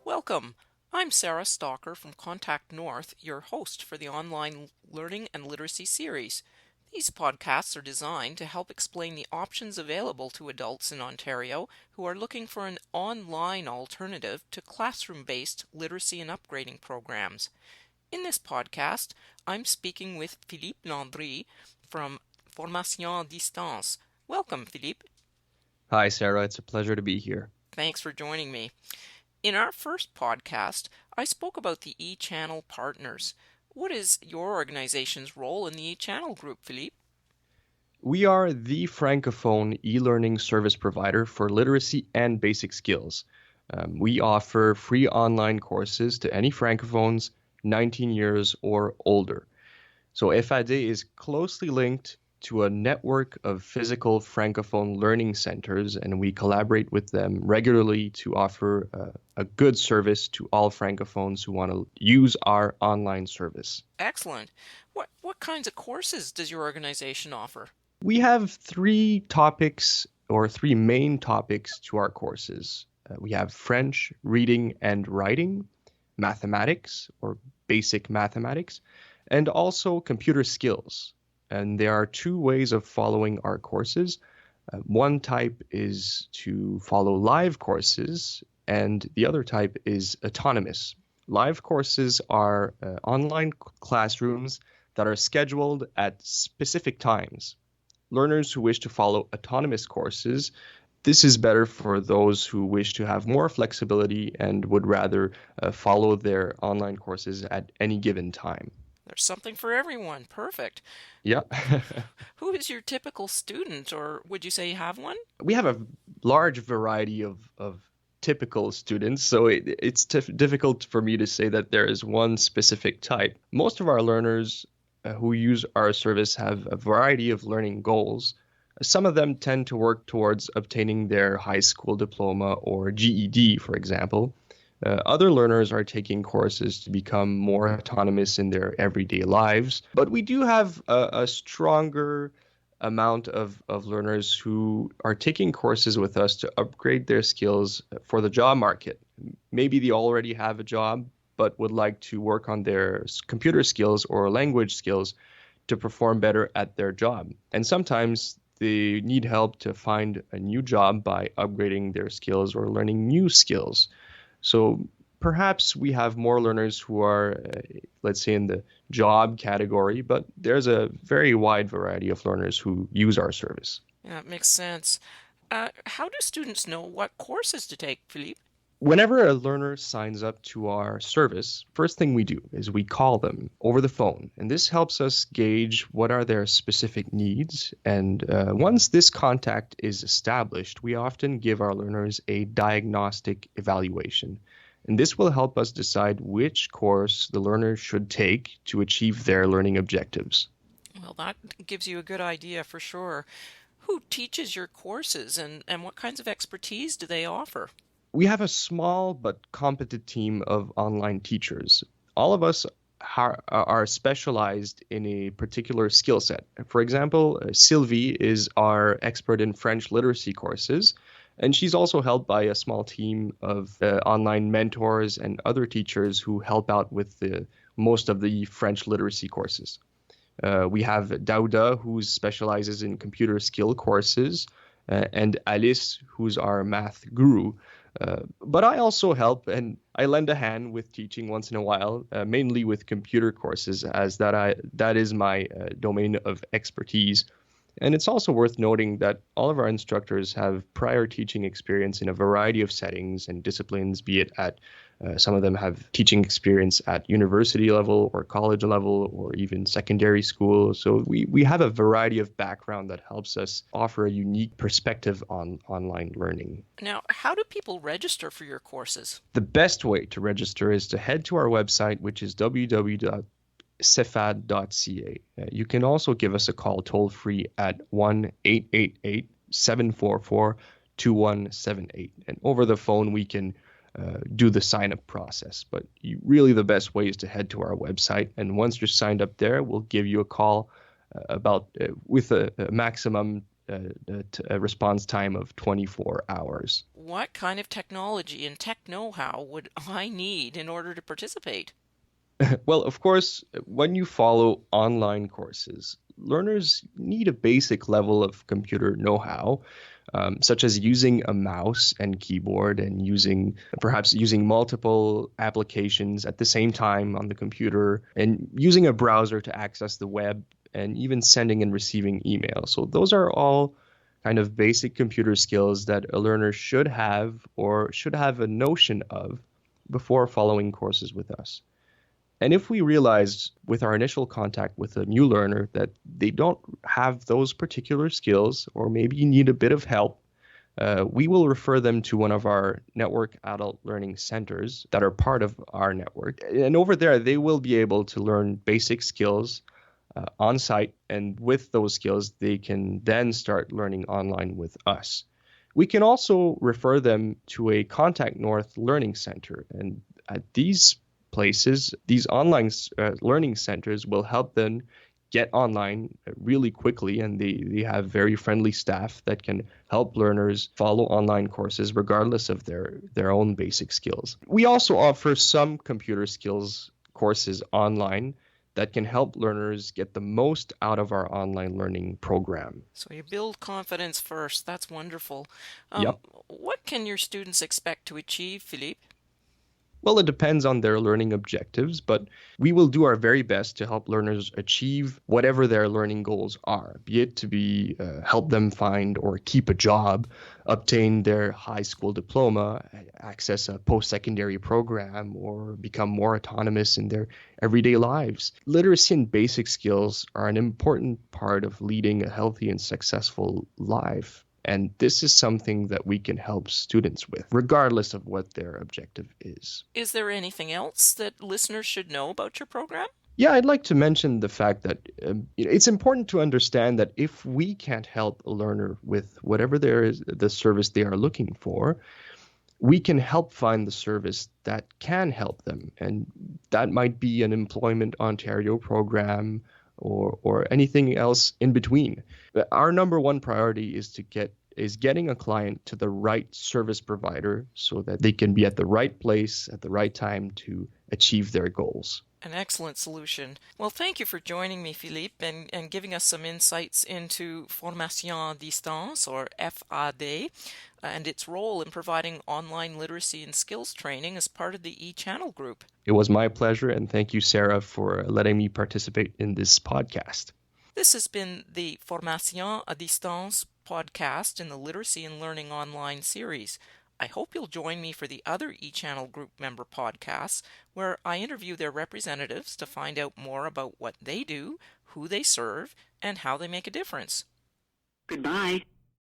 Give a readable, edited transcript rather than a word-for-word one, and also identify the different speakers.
Speaker 1: Welcome. I'm Sarah Stalker from Contact North, your host for the online Learning and Literacy series. These podcasts are designed to help explain the options available to adults in Ontario who are looking for an online alternative to classroom-based literacy and upgrading programs. In this podcast, I'm speaking with Philippe Landry from Formation à Distance. Welcome, Philippe.
Speaker 2: Hi, Sarah. It's a pleasure to be here.
Speaker 1: Thanks for joining me. In our first podcast, I spoke about the e-channel partners. What is your organization's role in the e-channel group, Philippe?
Speaker 2: We are the Francophone e-learning service provider for literacy and basic skills. We offer free online courses to any Francophones 19 years or older. So SEFAD is closely linked to a network of physical Francophone learning centers, and we collaborate with them regularly to offer a good service to all Francophones who want to use our online service.
Speaker 1: Excellent. What kinds of courses does your organization offer?
Speaker 2: We have three topics or three main topics to our courses. We have French, reading and writing, mathematics or basic mathematics, and also computer skills. And there are two ways of following our courses. One type is to follow live courses, and the other type is autonomous. Live courses are online classrooms that are scheduled at specific times. Learners who wish to follow autonomous courses, this is better for those who wish to have more flexibility and would rather follow their online courses at any given time.
Speaker 1: There's something for everyone. Perfect.
Speaker 2: Yeah.
Speaker 1: Who is your typical student, or would you say you have one?
Speaker 2: We have a large variety of typical students, so it's difficult for me to say that there is one specific type. Most of our learners who use our service have a variety of learning goals. Some of them tend to work towards obtaining their high school diploma or GED, for example. Other learners are taking courses to become more autonomous in their everyday lives. But we do have a stronger amount of learners who are taking courses with us to upgrade their skills for the job market. Maybe they already have a job, but would like to work on their computer skills or language skills to perform better at their job. And sometimes they need help to find a new job by upgrading their skills or learning new skills. So perhaps we have more learners who are, let's say, in the job category, but there's a very wide variety of learners who use our service.
Speaker 1: Yeah, it makes sense. How do students know what courses to take, Philippe?
Speaker 2: Whenever a learner signs up to our service, first thing we do is we call them over the phone, and this helps us gauge what are their specific needs. And once this contact is established, we often give our learners a diagnostic evaluation. And this will help us decide which course the learner should take to achieve their learning objectives.
Speaker 1: Well, that gives you a good idea for sure. Who teaches your courses and what kinds of expertise do they offer?
Speaker 2: We have a small but competent team of online teachers. All of us are specialized in a particular skill set. For example, Sylvie is our expert in French literacy courses, and she's also helped by a small team of online mentors and other teachers who help out with most of the French literacy courses. We have Dauda, who specializes in computer skill courses, and Alice, who's our math guru. But I also help and I lend a hand with teaching once in a while, mainly with computer courses, as that is my domain of expertise. And it's also worth noting that all of our instructors have prior teaching experience in a variety of settings and disciplines, be it at some of them have teaching experience at university level or college level or even secondary school. So we have a variety of background that helps us offer a unique perspective on online learning.
Speaker 1: Now, how do people register for your courses?
Speaker 2: The best way to register is to head to our website, which is www.sefad.ca. You can also give us a call toll free at 1-888-744-2178. And over the phone, we can do the sign up process. But really the best way is to head to our website. And once you're signed up there, we'll give you a call with a maximum a response time of 24 hours.
Speaker 1: What kind of technology and tech know-how would I need in order to participate?
Speaker 2: Well, of course, when you follow online courses, learners need a basic level of computer know-how, such as using a mouse and keyboard and perhaps using multiple applications at the same time on the computer and using a browser to access the web and even sending and receiving email. So those are all kind of basic computer skills that a learner should have or should have a notion of before following courses with us. And if we realize with our initial contact with a new learner that they don't have those particular skills, or maybe you need a bit of help, we will refer them to one of our network adult learning centers that are part of our network. And over there, they will be able to learn basic skills on site. And with those skills, they can then start learning online with us. We can also refer them to a Contact North Learning Center. And at these places, these online learning centers will help them get online really quickly, and they have very friendly staff that can help learners follow online courses regardless of their own basic skills. We also offer some computer skills courses online that can help learners get the most out of our online learning program.
Speaker 1: So you build confidence first. That's wonderful. Um,
Speaker 2: Yep.
Speaker 1: what can your students expect to achieve, Philippe?
Speaker 2: Well, it depends on their learning objectives, but we will do our very best to help learners achieve whatever their learning goals are, be it to be help them find or keep a job, obtain their high school diploma, access a post-secondary program, or become more autonomous in their everyday lives. Literacy and basic skills are an important part of leading a healthy and successful life. And this is something that we can help students with, regardless of what their objective is.
Speaker 1: Is there anything else that listeners should know about your program?
Speaker 2: Yeah, I'd like to mention the fact that it's important to understand that if we can't help a learner with whatever there is the service they are looking for, we can help find the service that can help them. And that might be an Employment Ontario program or anything else in between. Our number one priority is getting a client to the right service provider so that they can be at the right place at the right time to achieve their goals.
Speaker 1: An excellent solution. Well, thank you for joining me, Philippe, and giving us some insights into Formation à distance, or FAD, and its role in providing online literacy and skills training as part of the e-channel group.
Speaker 2: It was my pleasure, and thank you, Sarah, for letting me participate in this podcast.
Speaker 1: This has been the Formation à distance podcast in the Literacy and Learning Online series. I hope you'll join me for the other eChannel Group member podcasts, where I interview their representatives to find out more about what they do, who they serve, and how they make a difference.
Speaker 3: Goodbye.